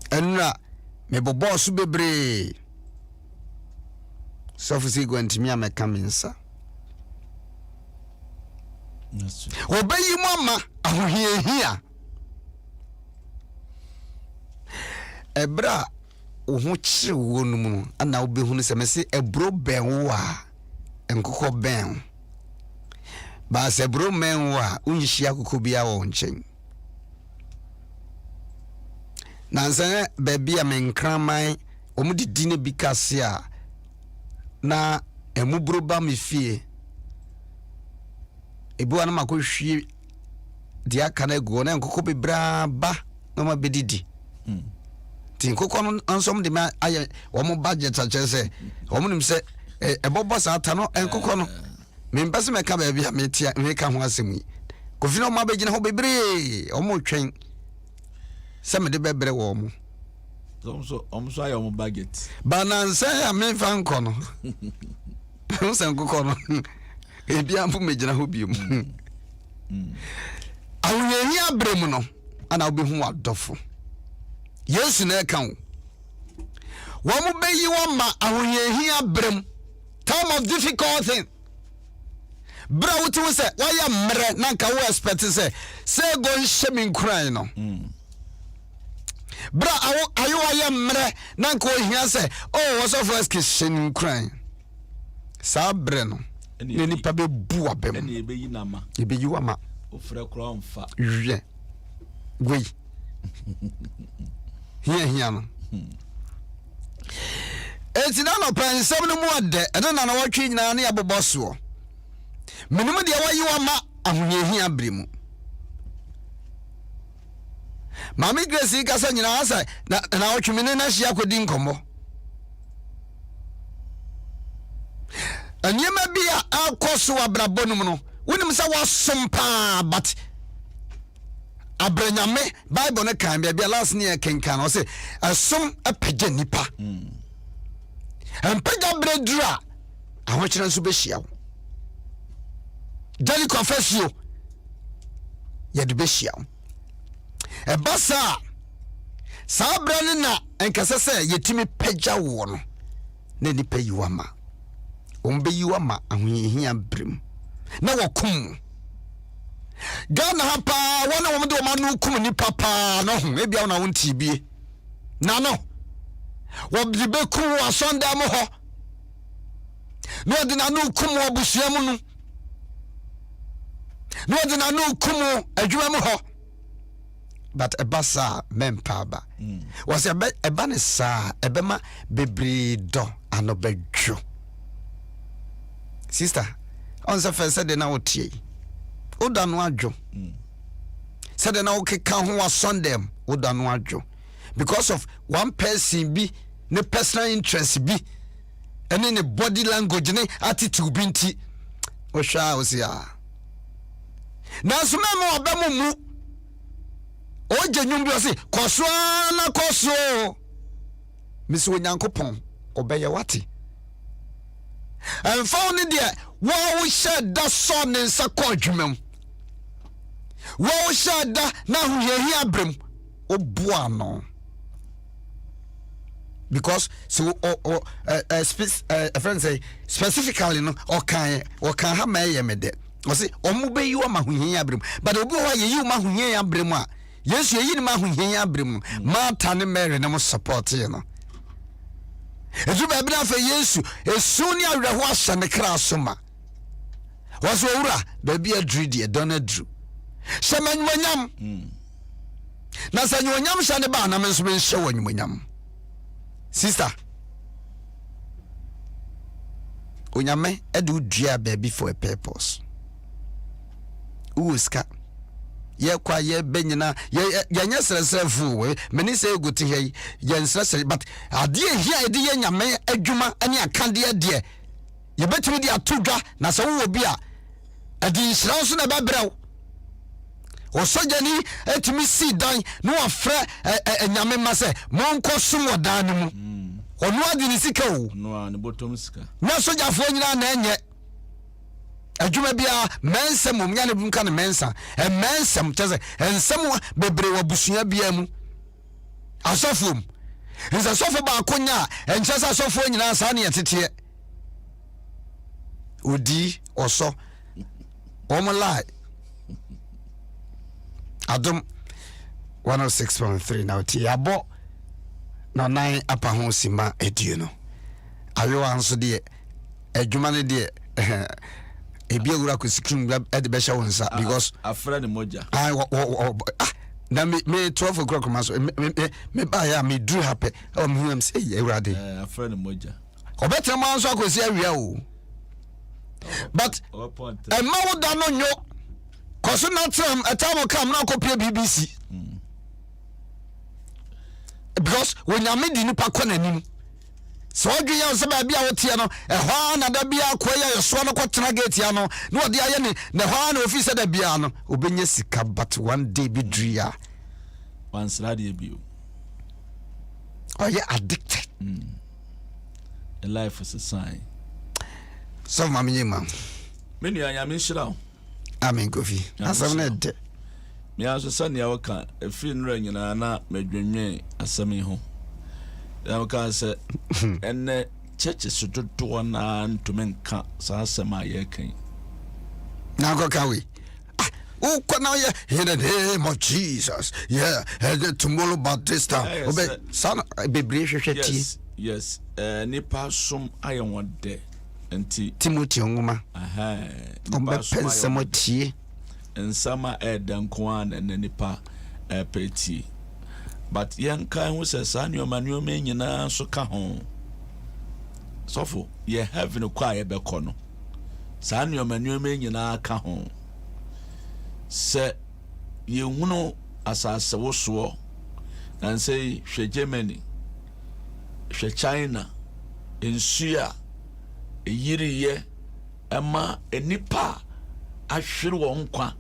enra me bobo so bebre so for say go ntimi ameka mensa obayi mama ahohiehia ebra oho kire wo no mu ana obehunu se mese ebro ben wo a enkokọ ben ba se ebro men wo a unhihia kokọ bia wo nchen nansa baby amenkraman omudidi ne bikase a na emubro ba mefie ebu ana makohwie dia kana go na enkokọ bebra ba na ma bedidi tin kokọ no ansom de ma aye wo mo budget a chese wo mo nim se ebobo sa ata no enkokọ no me mpase me ka ba bia me tia me ka ho asemi kofi no ma begina ho bebre wo mo twen se me de bebre wo mo so aye wo budget bananse ya me fa nko no se enkokọ no ebia mfu me gina ho biom awuyehi abrem no ana obehu adofo Yesu na kan wo mo beyi wo ma ahoyehi abrem time of difficulty bra wuti wo se wa ya mre na nka wo expect se go nhye nkran no bra ayo wa ya mre na nka wo hia se oh wo so first kishin nkran sa bre no ne nipa be bu abem ene ebeyi na ma ebeyi wa ma ofre kro mfa hwe gwe Here no. Eti na no pen sem no mu ade ede na watwe nyina na yaboboso. Menum de wayi wa ma ahoyehi abremu. Mami Grace ka sa nyina asa na watwe mene na hia kodi nkomo. Anyema bia akoso abrabonum no. Wonim sa wasompa but Abranyame Bible ne kan bia last near kenkan o say asom apagya nipa empagya bredura ahokyere nso be hia wo daily confession ye de be hia wo e basa sabrane na enkase se yetimi pagya wo no na nipa yiwama ombe yiwama ahoyehia brem na wakum Gana hapa wana wamde wa manu kum ni papa no ebia na wonti bie na no wobdibe kum wa sonda mo ho no de na no kum wa busuam no de na no kum adwuma mo ho but ebasa mempa ba was eba ne sa ebema bebre do anobedwo sister on se first de na otie Udanu adwo. Said na okeka ho wa Sunday udanu adwo. Because of one person bi ne personal interest bi ene ne body language ne attitude bi nti o hwa o sia. Na so memo obamu mu. O jenyum bi o se koso na koso. Misi onyankopon obeye wate. And found there wo shed that son in sakodwumem. Wo shada na huyehi abrem obuano because so a friend say specifically no or kan ha maye mede o say omube yi wa mahuyehi abrem but obi ho ye yi ma huyehi abrem a yesu ye yi ma huyehi abrem Martha ne Mary na mo support ye no eju ba bi na fa yesu esu ni awreho ahye ne kra soma was owura ba bi adru de don adru Semanyam na sanyonyam shane ba na menso men hye wanyonyam sister onyame edu dua baby for a purpose uska ye kwa ye benyina ye nyesresrefu meni say guti he ye nsresre but ade hia ede ye nyame adwuma ani akade de ye betumi de atodwa na se wo bi a ade nsra so na babraw Osojani etimi si dan no afre nyame ma se monko sum odan no mu ono adi ni sika o no ne bottom sika na sojafo nyina na enye adwuma bia mensem mumnya ne bunka ne mensa mensem teze ensem bebre wabusua bia mu asofom nsa sofo ba akonya enchesa sofo nyina sa na yetete odi oso omolai Adom 106.3 now ti abo na nine apa ho sima edie no ayo anso de adwuma ne de ebi ewura ko sikrim e de be hye wonsa because afra ne moja na me 12 o'clock maso me ba ya me do happy me am say ewura de afra ne moja obetre ma anso akosi awia o but ma wo da no nyo koso na tram atamo kam na kopie BBC because when you made the nipa konanim so odwe ya so ba bia wote no ehwa na da bia akoya yeso no kwotena gate ya no na ode aye ne na hwa na office da bia no obenya sika but one day be dria once radio bio are you addicted a life is a sign so mama nyima menu anya me shira amen kofi asam na de me aso sane awaka efiri nra nyina na medwenwen asami ho ya ka se enne church sudodo na ntumenka sa asema ye kan na go kawe o kwana ye in the name of Jesus yeah tomorrow about this time obe sana bebre hwehweti yes nipa som ayewode enti Timothy ngoma ombe pensamo tie ensama edanko an nipa peti but yanka hu se sa nyoma nyina so ka ho sofo ye heaven kwa ye beko no sa nyoma nyina ka ho se ye hunu asase wo so nan say hwe Germany hwe China ensuya eyiriye ema enipa ahwere won kwa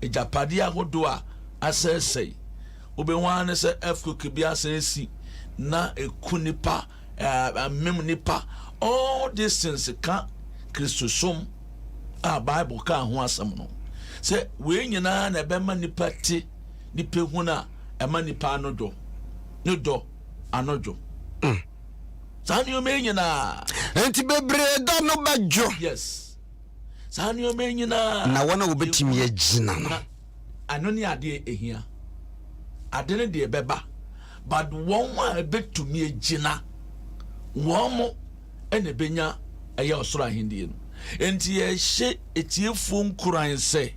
ejapade agodo a asese obenwane se afko bi asesi na ekunipa amem nipa all these things ka Christosom a Bible ka ho asem no se we nyina na be ma nipa ti nipa huna ema nipa anodo nodo anojo sani o me nyina enti bebre da no bajo yes sani o me nyina na wona wo betimi agina no ano ni ade ehia ade ne de beba but won wa betumi agina won mo ene benya eye osoro ahindie no enti ye hye etiefu nkuran se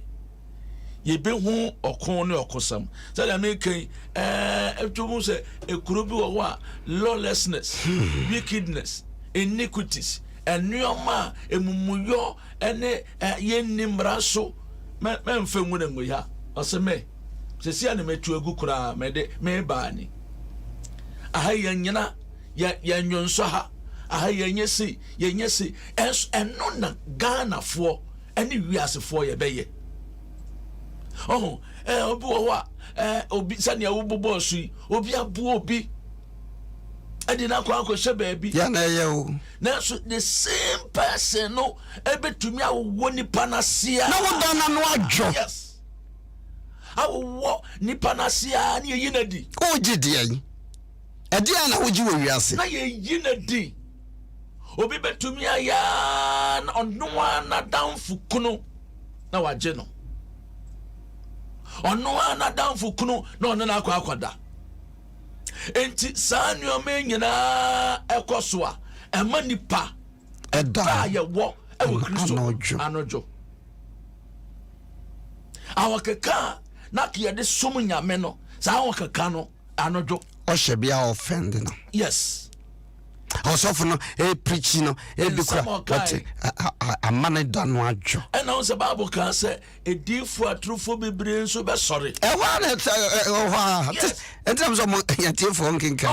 ye be hu okon ne okosam say the making etwumu se ekuro bi wo a lawlessness wickedness iniquities enuoma emumuyo ene yenimraso memfengu ne ngoya oseme sesi ane metu egu kura me baani aha yanyina ya nyonso ha aha yanyesi eno na Ghana fo ene wiasefo ye beye obi wo obi sane awubobo su obi abu obi adina kwa hye baabi ya na ye o na so the same person no ebetumi awo nipa na sia na wo dona no adwo yes awo nipa na sia na ye yinadi o gidi an ade na wo gi wo wiase na ye yinadi obi betumi aya onwa na danfu kunu na waje no onwa na danfu kunu na onne na akwakoda enti sanyo me nyina ekoso a ema nipa eda ye wo ewo Kristo anojo awakeka na kiye de som nyame no sa awakeka no anojo o hye bia offend no yes osofu no preach no bikura what amane da no adwo ena on se Bible kan se edifu atrufo bebre nso be sori wa na in terms of yatifo nkinka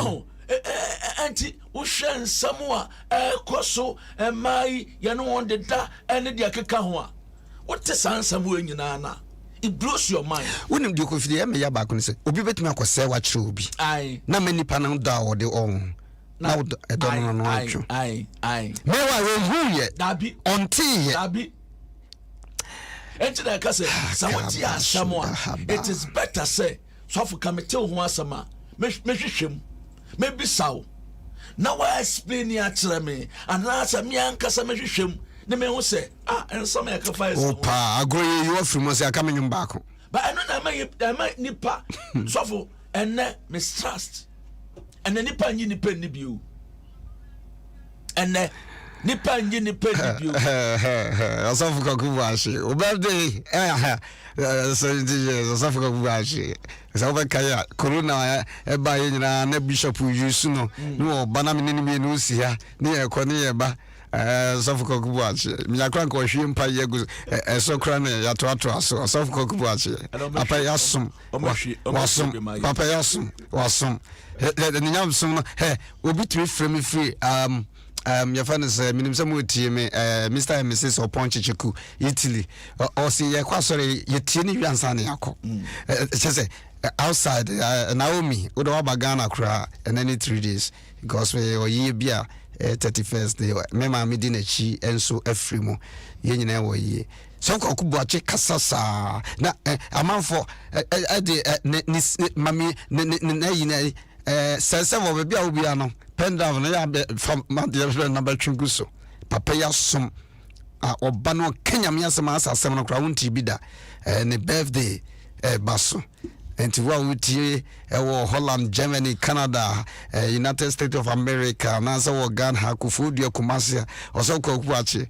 anti wo hwe nsam a ekoso mai ye no on de da ene de akeka ho a what is ansam wo nyina na it blows your mind wonim de ko fide me ya ba ko ne se obi betumi akose wa kire obi ai na mani pa na da o de on na edo no atwo ai me wa we huye dabi onti dabi enti da ka se sawoti asamo it is better say so for committee ho asama mehwehwem maybe saw na wa explain ya kire me anasa me ankasa mehwehwem ne me ho say and some e ka fa opa agoye you ofri mo say aka menyum baako but I know na ma nipa sofo ene mistrust ene nipa nyi nipa ni biu ene nipa nyi nipa ni biu asafu ka kubashi o birthday so DJ asafu ka kubashi so ba kaya corona e ba ye nyina na bishop yusu no no bana me ni me no si ha ne e ko ne e ba asafu ka kubashi mi akra nko hwe mpa ye gu so kra ne ya to aso asafu ka kubashi apa yasum wasum papa yasum wasum ne nyam sum no obi tumi free your friend is minimum me Mr. and Mrs. Oponchichiku Italy or see ya sorry you tini yansani yako just outside Naomi Udo Bagana cra and any 3 days because we or ye bia 31st day mema midine chi enso afrimo ye nyina wo ye so ko kubuache kasasa na amanfo mami na yina sense wo bia obi ano pendam na ya from my number chunguso papa ya som oba no Kenya me asem asasem no kra wonti bi da ne birthday baso enti wa wutie wo Holland, Germany, Canada, United States of America na so wo Ghana hakufu dua Kumasi oso ko kuache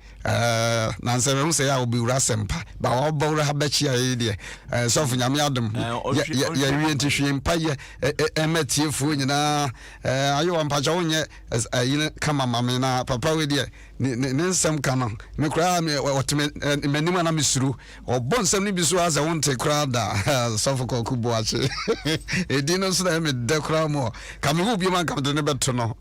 na nsem mu se ya obi wura sempa ba wo bawra ha bachi ya de so fu nyame adom ya wi enti hwe mpa ye emetie fu nyina ayo wampa cha wonye yin kama mame na papa we de ne nsem kana me kura me otime menim na misuru obon nsem ni bisu asa wonte kura da so fu ko kubuache edino so na me de kura mo kamu bi man kam de ne beto no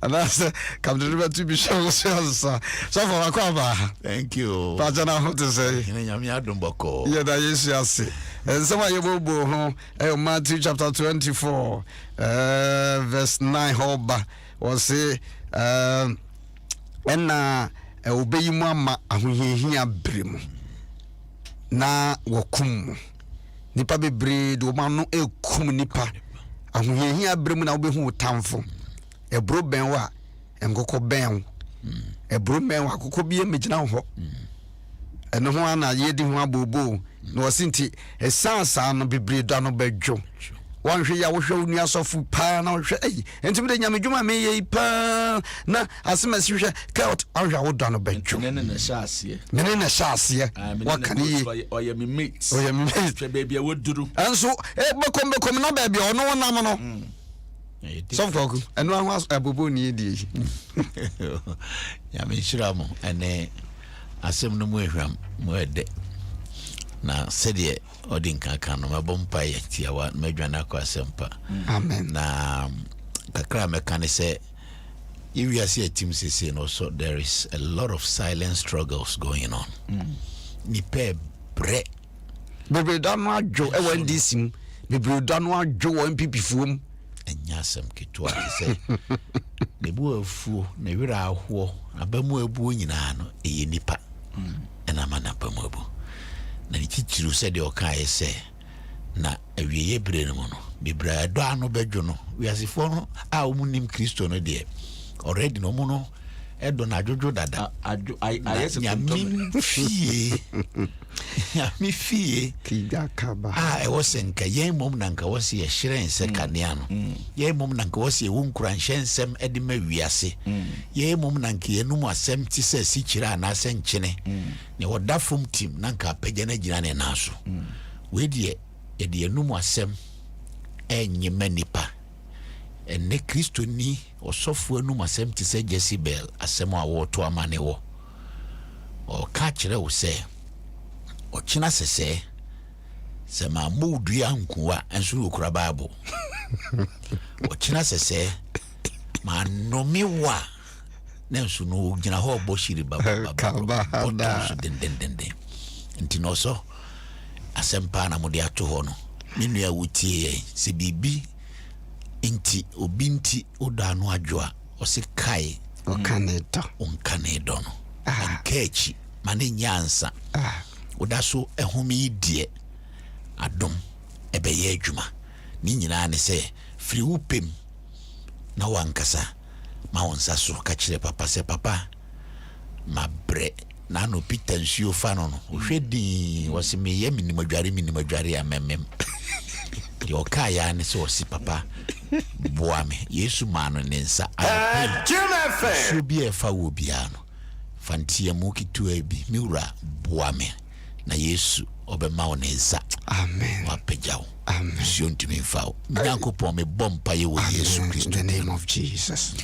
anasa kam de ne beto bi show so for akwa. Thank you Pajana how to say nyame adom boko yeah that is ase some you bobo ho Matthew chapter 24 verse 9 hoba was say enna obeyimu ama ahohihia bremu na wakum nipa bebre do ma no ekum nipa ahohihia bremu na obehu tamfo ebro ben wa enkoko ben ebro ben wa kokko bi emegina ho eno ho ana yedi ho abobo no wasinti esansa no bebre do no badwo wan hwe ya wo hwe uni asofu pa na wo hwe enti me nyame dwuma me ye pa na asemasi hwe ka ahwa wo do no badwo nene na shaase wakani oye me mate hwe baby a woduru anso bekom na baby ono wonam no some folk eno ahwa abobo ni edi ya me shiramo ene asem no mu ehwam mu ede na sedie odinka kan no mabompa ye tiawa madwana kwa sempa amen na kakra mekane se you see a team say no so there is a lot of silent struggles going on ni pe bre bebe dano adwo e wan disim bebe dano adwo wo MPP fuom enya sem kitwa se ne bu afuo na wira ahwo abamu abu nyina no eye nipa ena mana abamu abu na tichiru se de okai se na awieye bre no no bibra do ano badwo no wiasefo no a omunim Kristo no de already no mo no edo na jojo dada mi fie kidakaba e wosenka ye mom nanka wose ye hyiren se kanea no ye mom nanka wose ye wonkura nhensem ede ma wiase ye mom nanka ye num asem ti se sikira na asenkyene ne wodafom team nanka apagya na gina ne naso we de ye de num asem enye manipa ene Kristo ni osofo anum asem ti se Jezebel asem a woto amane wo o ka kire wo se o kina sese se ma mudua nkuwa enso okura Bible o kina sese ma nomiwa nenso no gina ho bo shiri baba o den ntino so asempa na mode ato ho no ninu ya wutie se bibi inti obinti odano adwoa osikai okanedo no ankechi mane nyansa odaso ehome die adom ebeye adwuma ni nyina ne se firi upem na wankasa ma wonsa so ka kire papa se papa mabre na no Peter nsuo fa no hwedi wose me ye minimadware amemem de okaya ne so si papa boa me Yesu ma no ne nsa so bi e fa wo bia no fantia mu kitu abi miwura boa me na Yesu obema wo ne nsa amen wa pejao amen siontimi fa nyankopon me bompa ye wo Yesu Kristo in the name of Jesus.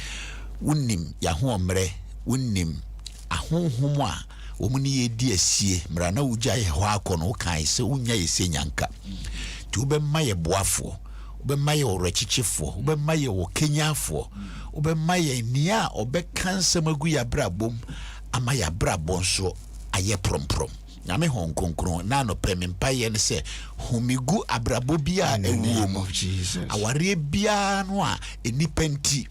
Unim ya ho omre unim ahonhom a omuni ye di asie mra na ugya ye ho akono kan se unya ye se nyanka ti ubemma ye boafo ubemma ye orechichifo ubemma ye okenyafo ubemma ye nia obekansem agu ya brabom ama ya brabon so aye promprom nyame hon konkron na no premimpa ye ne se homigu abrabo bia ewuo of Jesus. aware bia no a enipenti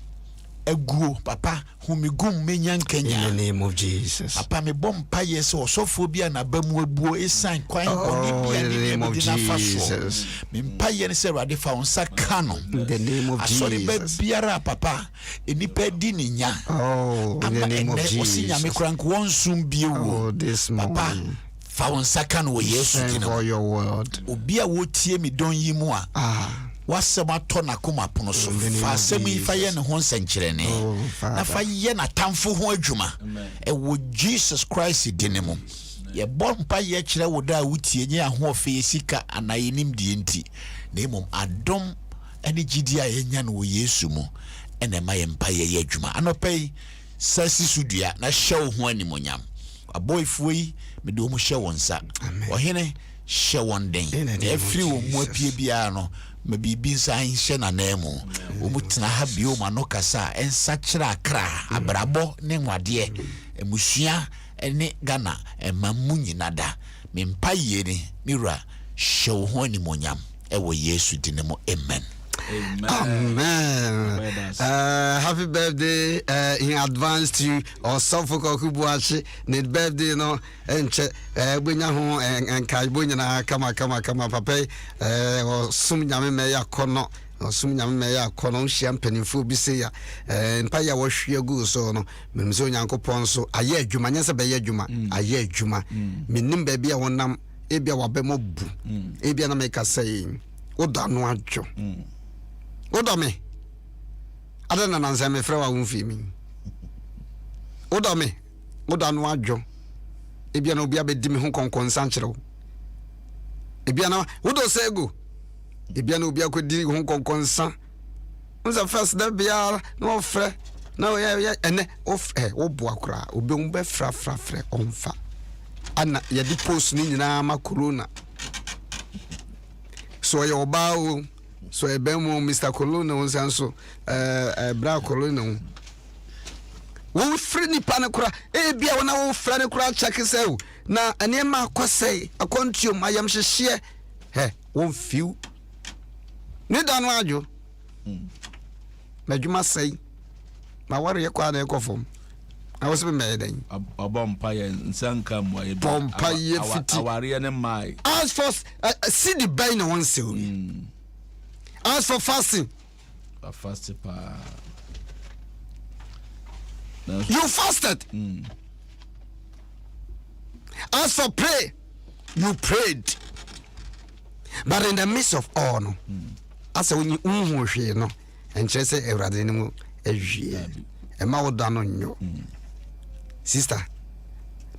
aguo papa humigum menya nkenya In the name of Jesus. papa me bompa yes osofo bia na bamu abuo esan kwan oni bia in the name of Jesus. me mpa ye ne se rade fa onsa kano In the name of asori ba Jesus. biara papa enipa di ni nya Oh, in the name of osinya me Jesus. krank wonsum bie wo Oh, this papa morning. fa onsa kano wo Yesu Thank dina for your word. obi a wotie mi don yi mu a wasema to na koma pono so fa asemi fa ye ne ho nsenkyere ne na fa ye na tamfo ho adwuma e wo Jesus Christ dinemu ye bompa ye kire wo da wutie nye aho ofe sika anayenim die nti na emom adom ene gidi a yenya no wo Yesu mu ene ma ye mpa ye adwuma anopai sasi sudua na hyew ho animonyam aboyfo yi me do mu hye wonsa ohene hye won den e firi wo mu apie bia no ma bibi nsa hye na nemu wo mutena ha bio ma no kasa ensa kira akra abrabo ne nwade emusua ene Ghana emamu nyinada me mpa ye ni miwura hye wo ho animonyam e wo Yesu dinemu amen. Amen. Happy birthday in advance to Osofoko Kubuachi. Need birthday no enche bunya ho enkai bunya na kama papa sum nyame me yakono osum nyame me yakono hia mpanimfo bi se ya mpa ya wo hwe gu so no memso nyankopon so aye adwuma nyese be ye adwuma aye adwuma menim ba bia wonam ebia wabemo bu ebia na me ka sei odano adwo Odome adana nanse me frɛ wa wonfi mi Odome odano adwo ebia na obi abedi me ho konkonsa nkyerɛw ebia na wodo sego ebia na obi akodi ho konkonsa unza first da bia na ofrɛ na ya ene ofrɛ wo akura obi mu be fra onfa ana ya di post ni nyina ma corona so ya oba o so ebemo Mr. Colonna wonsanso bra Colonna wo free ni pa na kura bia wona wo fra ne kura check say na ene ma akosai akontium ayam hyehye won fiu ne dano adwo madwuma sai ma ware ye kwa na ekofom na wo se me den abompa ye nsanka mo ye bompa ye fiti aware ne mai as for see the buy na one say as for fasting you fasted as for pray you prayed but in the midst of all no as when you hwe no and say everade ni mu ehwie e ma woda no nyo sister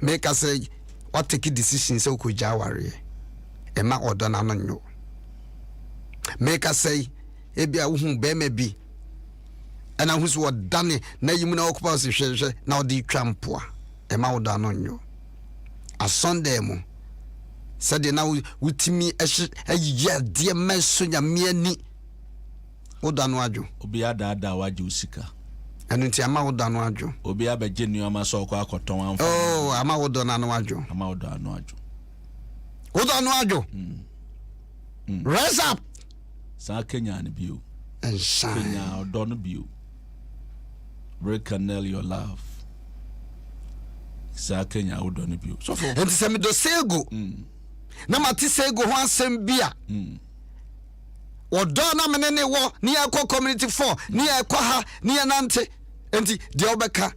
make us say what take decision say ko jaware e ma odo na no nyo make us say ebia wo hu be ma bi ana hu so dane na yimu na okupa se hwehwe na odi twampoa e ma woda no nyo a Sunday mo said na wutimi ayiya de meso nyame ani woda no adwo obi ada waje usika anu nti ama woda no adwo obi abeje nuama so kwa akoton amfa ama woda no adwo woda no adwo rise up sa Kenya ne bio and shine Kenya odo no bio rekindle your love sa Kenya odo no bio so for enti se me do sego na mati sego ho asem bia odo na menene wo ni ekọ community 4 ni ekọ ha ni enante enti de obeka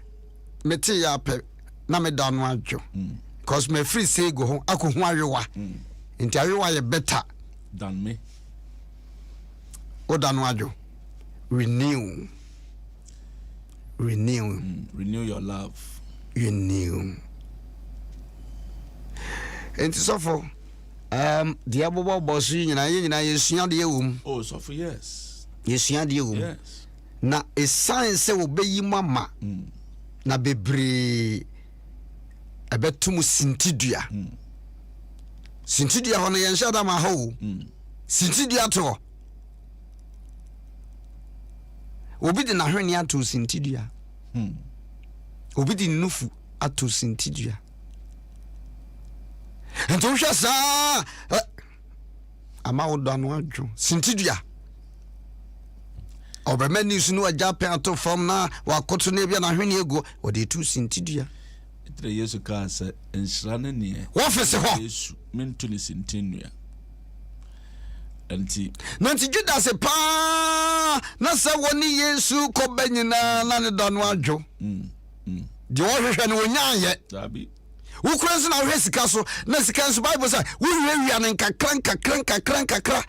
meti ya pe na me da no adwo because me free say go ho akohu awewa enti awewa ye better than me. Oda no adwo renew renew your love. Renew. Enti so for the abobo boss nyina yesua de ewum. Oh, so for yes. Yesua de ewum. Yes. Na a sign say obeyi mama. Na bebre abetum sintidua. Sintidua hono yenhya da ma ho. Sintidua to. Obi de na hwene ato sintidua. Obi de nufu ato sintidua. Ento hwa sa ama wodo no adwo sintidua. Obema ni su no agya pen ato fam na wakoto na bia na hwene ego ode tu sintidua. Etre Yesu ka se enhira ne ne. Wo fese ho. Yesu mentu ne sintinua. Enti nanti Judas pa na sa woni Yesu ko banyina na ne do no adwo. De wo hwehwe ne wonyaye. Dabi. Wo kura se na hwe sika so na sika so Bible say wo hwehwe ne nkakran.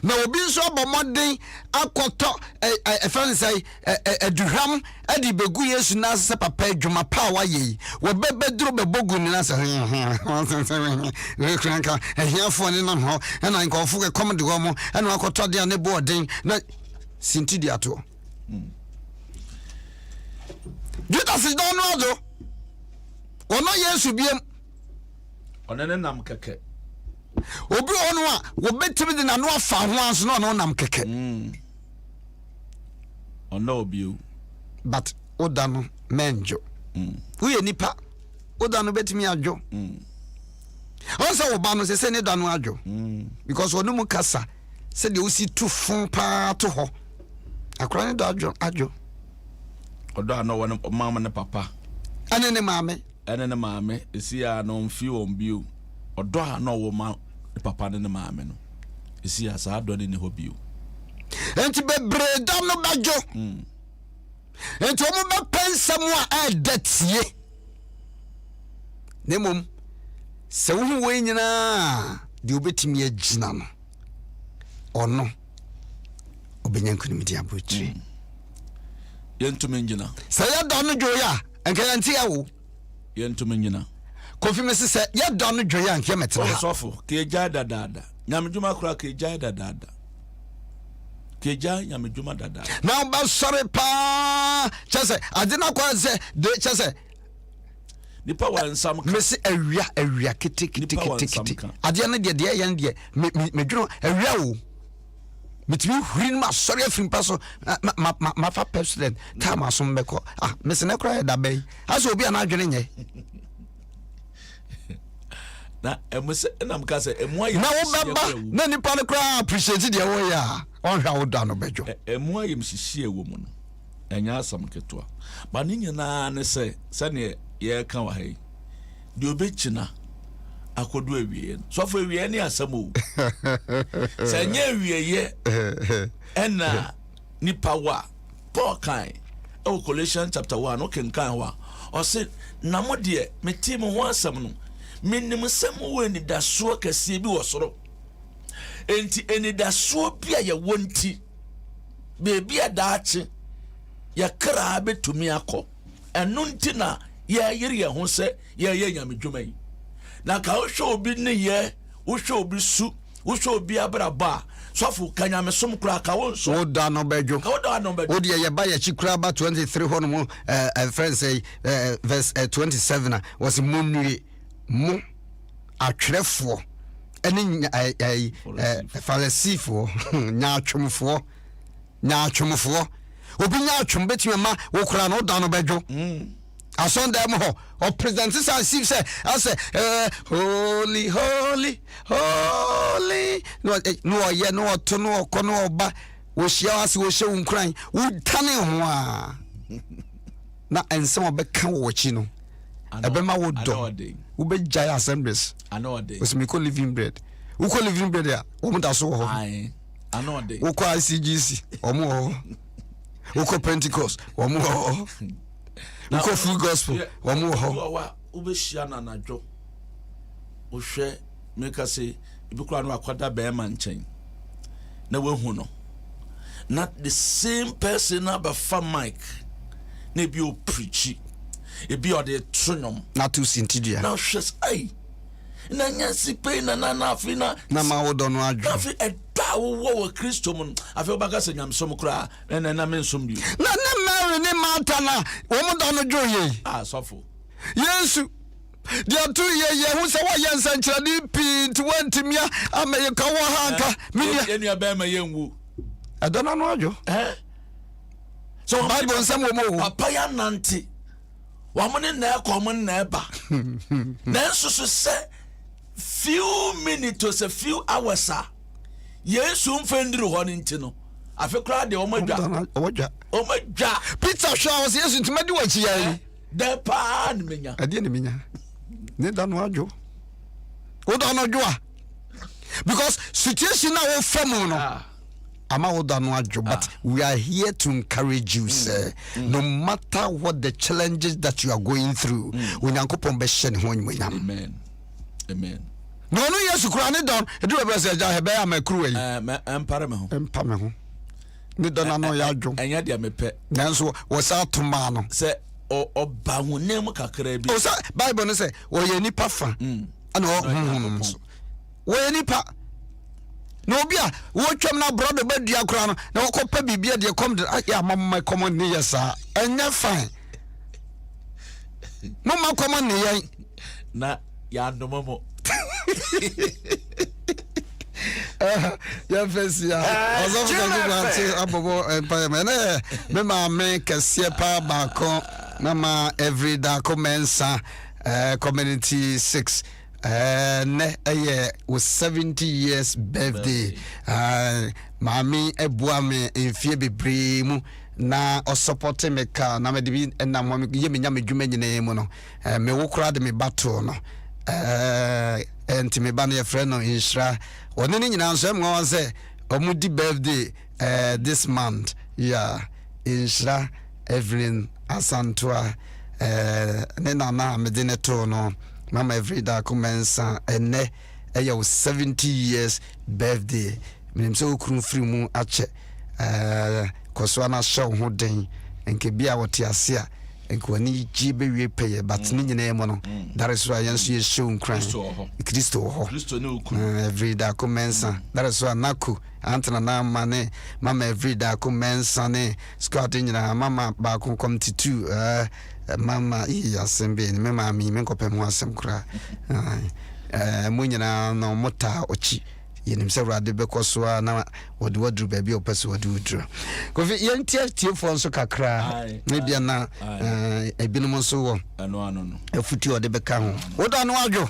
Na obi nso abomoden akoto efan say aduham adi begu Yesu na se papa adwuma pa wa ye wo bebeduro bebogu ni na se kranka ehiafo ne na ho na nkofo ke komde go mo na akoto de ne boden na sintidi ato. Judas is don't know do ono Yesu biem onene nam keke obi ono a wo betimi de na no afa ho anso no no nam keke ono obi but oda no menjo uye nipa oda no betimi adwo onse wo ba no se ne da no adwo because onu mu kasa se de osi tu fun pa to ho akora ne da adwo odo ano won mama ne papa ane ne maame esi ya no mfi won bio odo ano wo ma papa ne maame no esi ya sa ado ne ho bio enti bebre da no badwo enti omo be pensam a adatie nemom se wo hu we nyina de obetimi agina no ono obenyanku mi dia bochiri yentumengina se ya da no dwoya enkanti ya wo yentumengina confirmation se ya da no dwoya anke metra sofo ke jada dada nyamedwuma kura ke jada dada ke jada nyamedwuma dada now ba sorry pa chese adina kwa se de chese nipa wansam ka mesi awia kiti ade na de yan de medwuro awia wo mitimi hurin ma sorry afrim paso ma fa president time asom beko mesi na kra da bay aso obi ana adwene nye na emuse na mka se emuayi na wo baba na nipa no kra appreciate de wo ya on hwa wo da no bejo emuayi msihie wo mu no enya asam ketoa ba ni nyina ne se ne ye ka wa hai de obechina akodo awie so for awie ne asam o se nya awie ye ena nipa wa Paul kai o Colossians chapter 1 o kenkan wa o se na mo de metim ho asam no menim sem wo ni daso kase bi wo soro enti eni daso bia ye wonti bebi adaache ya kra betumi akọ enu nti na ya yiri ye ho se ye nyamedwuma yi na ka wo hwe obi ne ye wo hwe obi su wo hwe obi abraba sofo kanyamesom kra ka wo nso wo da no bejo ka wo da no bejo wo de ye ba ye chikra ba 23 hono mo friends say verse 27 was munue mu atwerefo ene falasifo nyaatwomfo obi nyaatwom betime ma wo kra no da no bejo asonda mo ho o present say say holy no ye no to no ko no ba wo hia ase wo hye unkran wo tane ho a na ensem obeka wo chi no ebema wo do wo be jai assemblies anode we me call living bread Uko living better. Omudaso. I know they. Uko ICGC. Omo. Uko Pentecost. Omo. Uko Full Gospel. Omo. Ubeshiana na jo. Uhwe make us say ibikura no akwada be man nchen. Na we hu no. Not the same person abafa mic. Na bi o preach. E bi o de tronom. Na to sintidia. Now shes ai. Na nyasi pe na afi na ma wodo no adwo. Afi eda wo Kristo mun. Afi obaga se nyamsom kura na mensom bi. Na Mary ne Martha na wo mo do no dwo ye. Sofo. Yesu dia tu ye hu se wo ye nsankyerade pi nti wantimia ama ye ka wo hanka minia ye nua ba ma ye nwu. Adona no adwo. So Bible nsem wo mo. Papa ya nante. Wa mo ne na ekọ na eba. Na nsusu se few minutes or a few hours Yesu mfendru ho nti no afi kra de omadwa Peter Shaw was Yesu ntimadi wachi ya de pa ne menya ade ne menya ne da no adwo wo da no adwo because situation na wo fam no ama wo da no adwo but we are here to encourage you sir no matter what the challenges that you are going through onyankopon be hye ne ho nyam. Amen. No Yesu kura ne don edu be se ja hebe amakru yi empare me ho ne don na ya adwo enya dia mepe nanso wo sa toma no se oba hu nem kakra bi o sa Bible no say wo ye nipa fa ana wo ye nipa no obi a wo twam na brother badua kura no na wo kopa bibia de kom de ya mamma common ne yesa enya fine no ma common ne yen na ya ndomo ya fesia ozo fuka abobo empire na me ma me kase pa ba ko na ma everyday commensa community 6 ne was 70 years birthday mami ebua me enfie bebre mu na o support me ka na me de bi na mo ye me nya me dwuma nyine mu no me wo kura de me battle no enti me ba na friend no insra one ni nyina nso em won say omudi birthday this month insra Evelyn Asantua ne na me de ne to no mama everyday commensa ene 70 years birthday menim so okru free mu ache koso na show ho den enke bia wote ase a enkwani jibe wie peye but ni nyina emo no that is why yenso ye show nkran Kristo ne okru everyday commensa that is why naku antana na mama everyday commensa ne squad nyina mama ba kon committee 2 mama asembe ni mama mi menkopem ho asem kura mo nyina no mota ochi yenim se wrade bekoso na wode wadru ba bi opese wode wudru kofi yentie tiefo nso kakra na bia na ebinom nso wo no efuti wode beka ho woda no adwo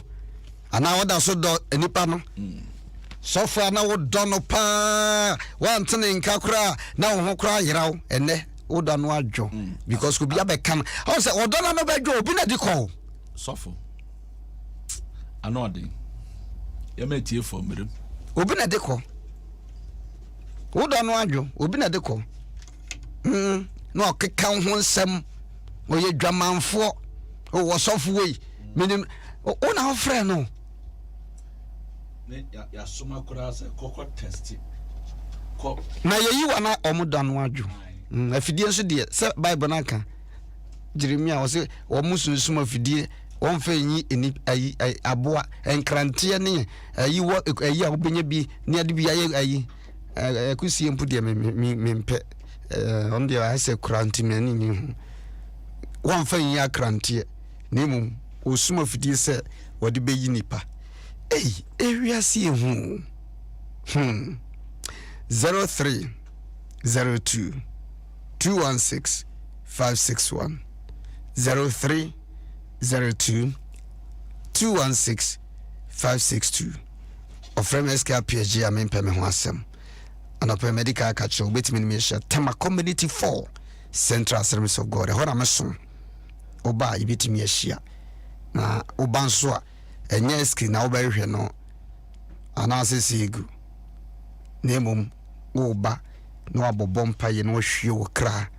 ana woda so do enipa no sofa na wodo no pa wantene nka kura na wo ho kura yeraw ene woda no adwo because ko bia beka na ho se wodo na no badwo obi na di call sofo anode ya metie for merem obi na deko woda no adwo obi na deko no okeka ho nsem oye dwamanfo o wosofo we menim o na ho frɛ no ne ya soma kura se kokko test ko na yeyi wa na omuda no adwo afidie nso de se Bible na ka Jeremia wo se o musunsum afidie won fa yi eni ayi aboa enkrantie ne ayi wo ayi a obenya bi ne ade bi ayi akusie mpu de mempe on de ha se krantie me ni won fa yi akrantie ne mum osum afidie se wode beyi nipa ewiase hu 03 02 216 561 03 02 216 562 ofrem SK Appiagyei amempe me ho asem anopɛ medical catcher obetimi ni mehia Tema community 4 Central Assemblies of God hora meso oba ibetimi ahia na oba nso a enye SK na oba hwɛ no anase segu nemom wo ba no abobom paye no hwie wo kra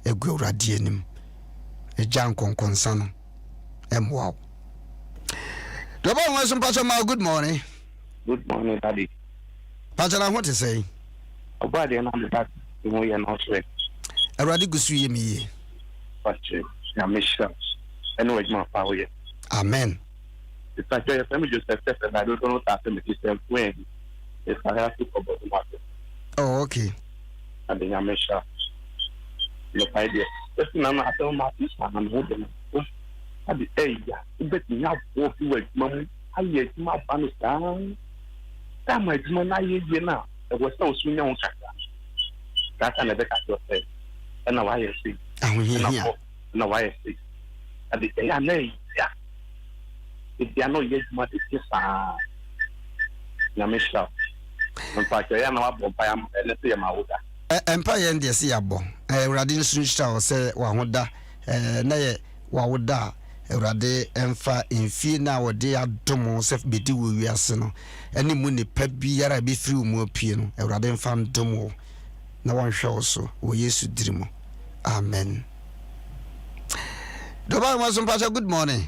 egu awrade anim ejan konkonsa no emwa Doba Wilson Pachama, good morning. Good morning, Daddy. Pachana, what to say? About the number that you know you're not right. A radical sweet me. But I miss you. Anyway, my power. Amen. If I tell you, let me just accept that I don't know what to make yourself when. If I have to come back to market. Oh, okay. And then I miss you. Look, idea. Just now, I tell my sister, I'm holding. Adi eya ubeti nya wo fi we mamu aye ma ba no ta ma ti na ye na e wo se osu nya nkaka ta ka na be ka to se na wa ye si na wa ye si adi eya na ya ya no ye ma ti sa na me sha on pa ke ya na wa bo pa ya na se ya ma wo da empa ye ndie se ya bo urade nsu nshira wo se wa hoda na ye wa woda Eurade emfa infie na wode adomo sef bedi wo wiase no ene mu ne pa biara be firi mu apie no Eurade emfa ndomo na wanhwe wo so wo Yesu dirimo amen. Doba Wilson Pacha, good morning.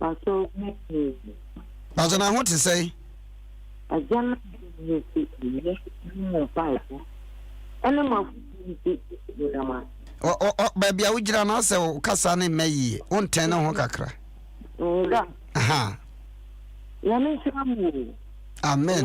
Pastor, Pastor, na what to say? Ajana ni mo pa e. Ana mo fi baby, I would not say, Cassani May, on 10 on Kakra. Aha. Amen.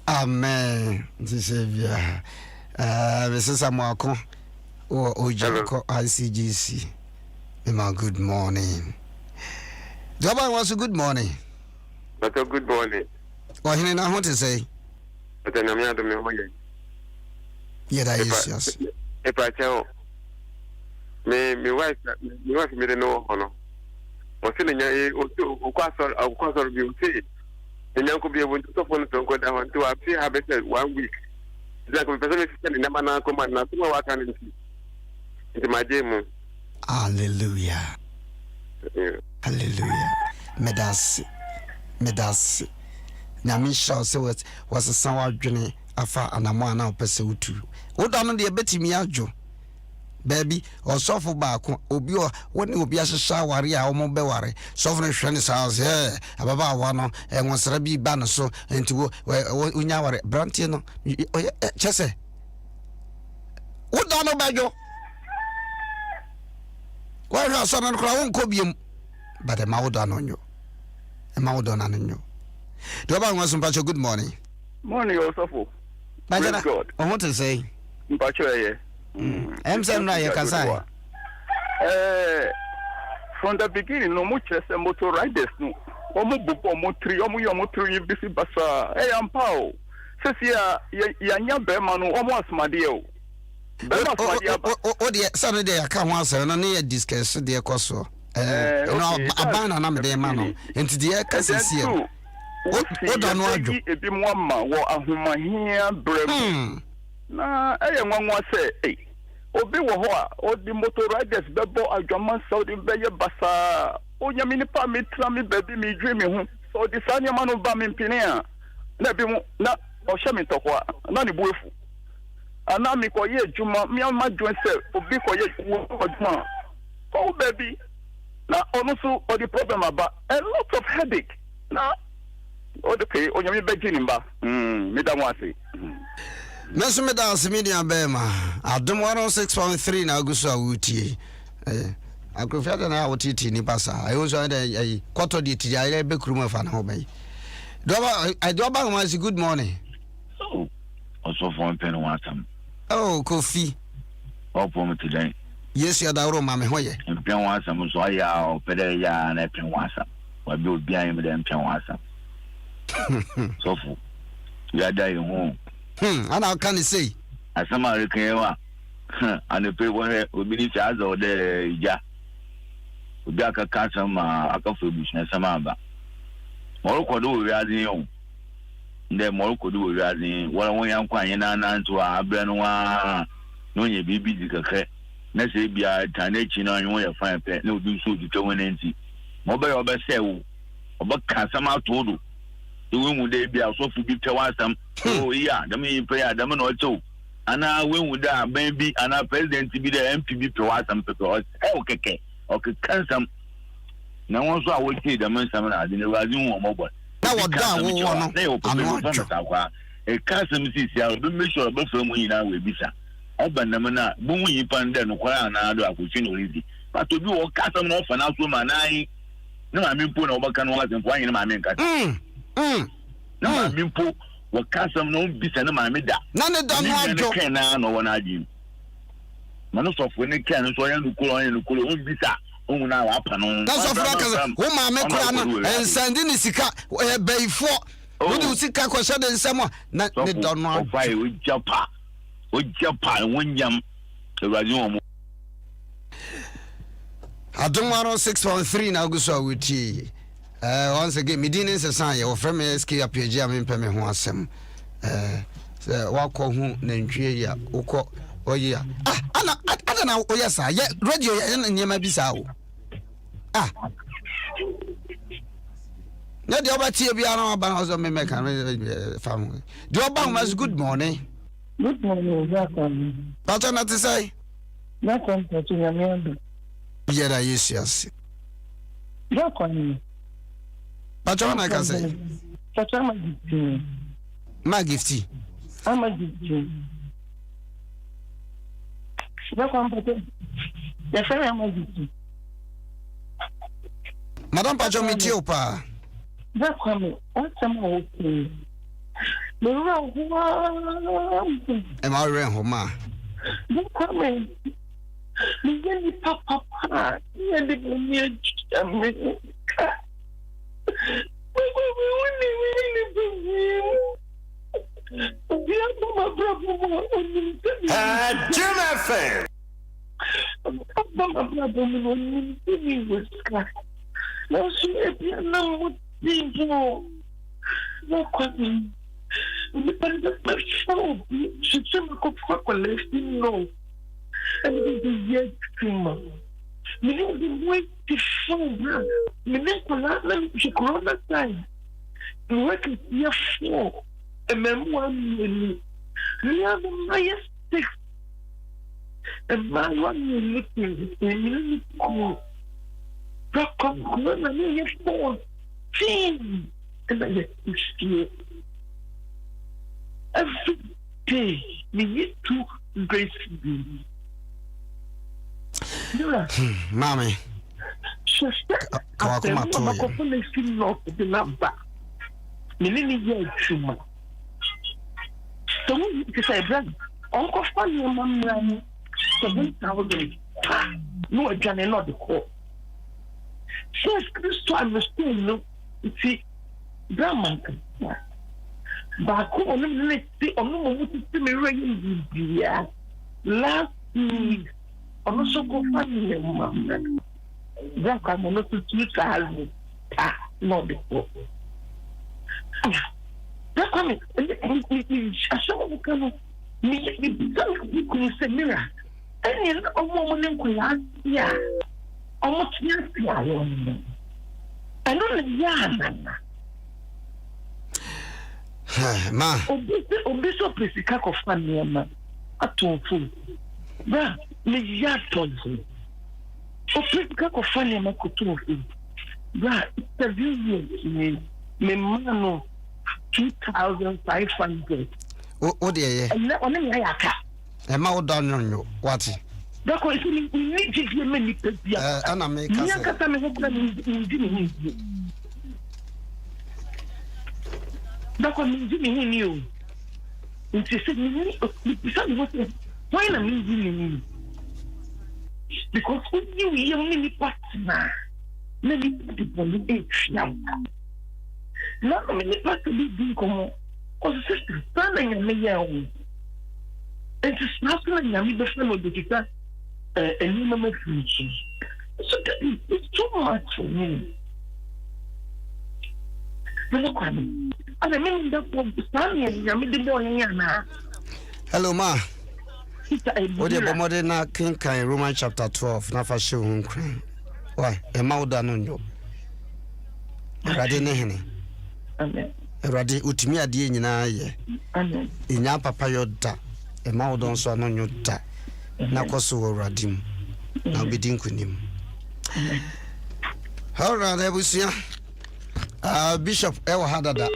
Amen. This is Amako or Ojako ICGC. Good morning. Joba was a good morning. But a good morning. Well, he didn't know what to say. But then I'm not the memory. Yeah, that is yes. If I tell me, my wife made no honor. Was in a quasar beauty. And now could be able to talk on to go down to appear habit 1 week. That could be in a manner command, not what I can see. It's my demo. Hallelujah. Hallelujah. Medasi. Namisha se was a sour journey afa anamwana opese utu. Oda no de betimi adwo. Baby, or sofo back obi o woni obi ahehya ware a omo be ware. Sofo no hwe ne sa se ababa wa no enwosra bi ba no so enti wo unya ware brantie no chese. Oda no bajo. Why are some and crown cobium? But a maudan on you. A maudan on you. Do I want some patch? Good morning. Morning, also. Thank God. I want to say, Pacho, I'm saying, Kasai. From the beginning, no much as a motor riders, no. Omo busy basa. Hey, I'm Pao. Says ya Berman, almost my deal. Oh, dear, Saturday I can't answer and I need a discuss dear Cosso. Abana Nam de Mano, into the air Cassis here. What don't want you? A bit more, what a human here, Brem. Nah, I am one more say, eh. Obi wa o the motor riders bebo adwaman Saudi beye basa o nya mini pa me tra me baby me dream ho so the sanya manu ba me mpene a na bi mu na o hye me tokwa na ne buefu ana mi ko ye adwuma mi ama dwen se obi ko ye adwuma oh baby na ono so o the problem about a lot of headache na o de ke o nya me beji ni mba me da mo ase Meso me dance media bema Adom 106.3 na aguso awutie akrofia na awotiti ni pasa I also had a quarter di ti ya be kuruma fa na hobai do ba I do ba ma good morning so also for pen one time Oh, Kofi. Opo today. Yes, you are mama hoye. And pen was some so ya or pedeya and a pen was up. What do behind me then pen was up. So for you are dying home. And how can you say? As some are and the people will be charged or the ja. Udaka Kasama, a coffee business, Samaba. Morocco do we are the young. The Morocco do we are the one young quine and to our Benoit. No, you be busy. Let's say be a Tanachino and you find pet, no do so determinant. Mobile or Bessel, or but Casama told you. The women would they be also to be to some. Oh, yeah, the main prayer, the man or two. And I win with that baby and our president to be the MPB to us some people. Okay. Okay, can some. Now, also, I will say the man some I didn't know mobile. That was done. A custom is I'll be make sure about from when I will be sir. Open the mana, boom, you pan then, and other opportunity. But to do a custom off and out woman, no, I mean, put over can was and why in my main cut. No, I mean, put what custom no be sent my mid. None of them can no one I do. Manos of when they can, so I am to call on the cool be sir. Oh, now up and that's of Rakas, woman, make and sending the Sika, bay for. What do you see? Question and someone not don't know why we jump. We jump and win yam. The radio. Adom 106.3 na guso awuti. Once again, Medina is a sign of from SK Appiagyei am peme ho asem. Wakọ hu na ntwie ya ukọ oye ya. Ada na oya sa ye radio ya na nyema bi sa o. Na de obatie bia na oba hozo me kan fam. De oba mas good morning. Good morning, welcome. Pato na ti say? Welcome to Yamiabi. Yera yes. Welcome. Pato na ka say? Pato ma gifty. I'm a gifty. Welcome, Pato. The friend I'm a gifty. Madam Pato mi ti o pa. Welcome. What's some okay? Am I ready, Homa? Welcome. You papa. You did me. Independent myself, she said, "I could collecting no." And it is yet dreamer. Me know the way to show her. Me know she corona time. Me work is year 4. And then 1 minute. Me have the highest 6. And my 1 minute is a minute cool. That come corona me year 14. And I get to steal. Every day, we need to grace me. Mommy. Sister, I'm going to see not the number. Millennium year chuma. So we say, brother, Uncle Fanny and Mamma 7,000. No, a journey not the call. Says Christo, I was still no. See, Brahman. But on the last week, I'm also going to find that I'm not to 2,000. Not before. That coming, I saw the kind of me, you could say, Mira. And a woman could ask, yeah, almost yes, I don't know, Ma. Obiso pesika ko fani ma. Atonfu. Bra, me ya tonfu. Pesika ko fani ma ko tonfu. Bra, interview me mano 2,500. O de ye. Na oni ya yaka. E ma o don nyo. What? Dako isi ni jiji me ni pebia. Ana me ka se. Ni akata me ko ni. D'accord, mais dis-moi,你是你，你是你，你不是你， Why am I using because you many partner, many people now. Not many parts to be doing come or sister, standing and me and it's not like I'm the friend of the guitar and you know future. So it's too much for me. And I mean that for standing and I'm the boy now. Hello, ma. What the bomode na kinkan Romans chapter 12 na fa hye ho nkran. Why? E ma woda no nyo. Erade ne hene. Amen. Erade utimi ade nyina ye. Amen. Inya papa yoda. E ma woda nso no nyo da. Na koso erade mu. Na obedi nkunim. Alright, ebusia. Bishop ewa hadada.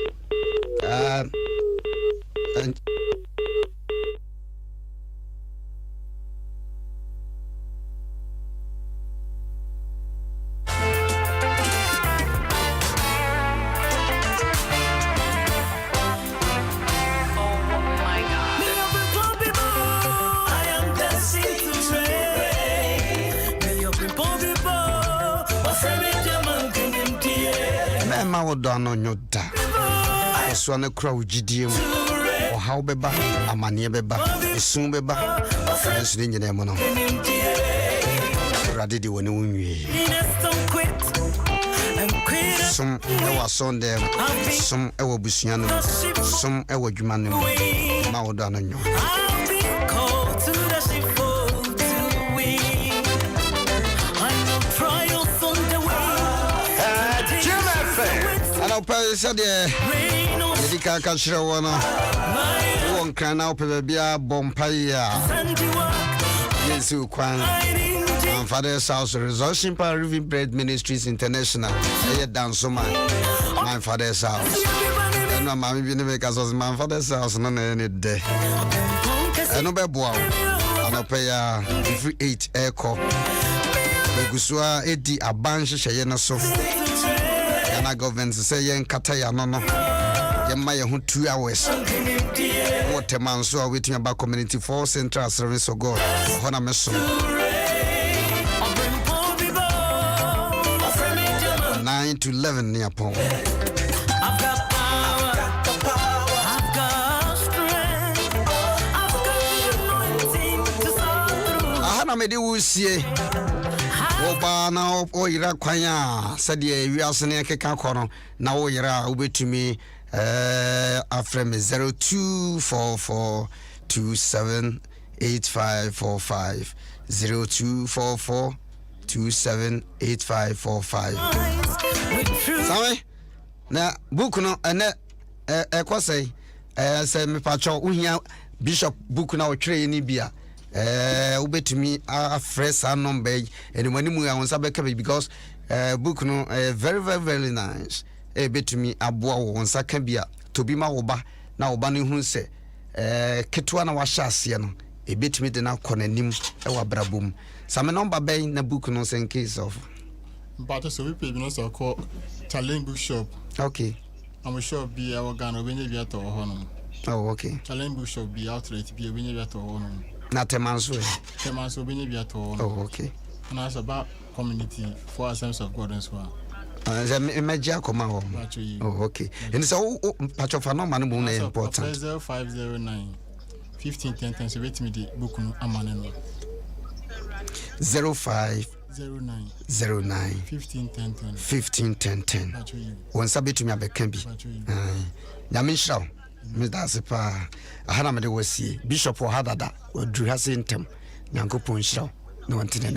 Ma woda no nyoda eso na kura wugidie mu o hawo beba amane beba esun beba eso ne nyina mu no rade de woni wunwie sum ewa sonde sum ewa busua no sum ewa dwuma no ma woda no nyo Opa said the car can show one can now bia bompaya. Yes, you can. My father's house, Resurrection Power Living Bread Ministries International. I dance so my father's house. And my mammy been because of my father's house, none any day. I know by boy, and I pay every 8 air call. The Gusua Eddie a bunch of Shayana so. Ghana government say yen kataya no yen ma ye ho 2 hours what a man so waiting about community for central service of God hona me so 9 to 11 near pon I've got power I've got strength I've got anointing to soar through ahana me de wo sie Oba na oyira kwanya sade wiase ne keka kono na oyira obetumi afrem 0244278545 0244278545 Sawe na book no ene ekosei se me pacho uhia bishop book na otwere ni bia ubetumi afresa number anybody mu ansa beka because book no very very very nice betumi aboa wo nsa ka bia to bi ma wo ba na wo ba ne hu se ketwa na wa hyase no betumi de na konanim wa brabom same number ben na book no in case of but so we pay no so call challenge bookshop okay am shop bi our Ghana obenye bi ato ho no oh okay challenge bookshop bi outlet bi obenye bi ato ho no na temanso obenye bi ato ho no oh okay and as about community for Assemblies of God as well Imagine come on. Oh, okay. And so, patch of a normal moon important. 0509 1510 so wait me the book no amane 0509 1510 One sabit to me can be. Yamisha, Mr. Sepa, I had a Bishop or Hadada, or Drew has in them. Yanko Punch, no one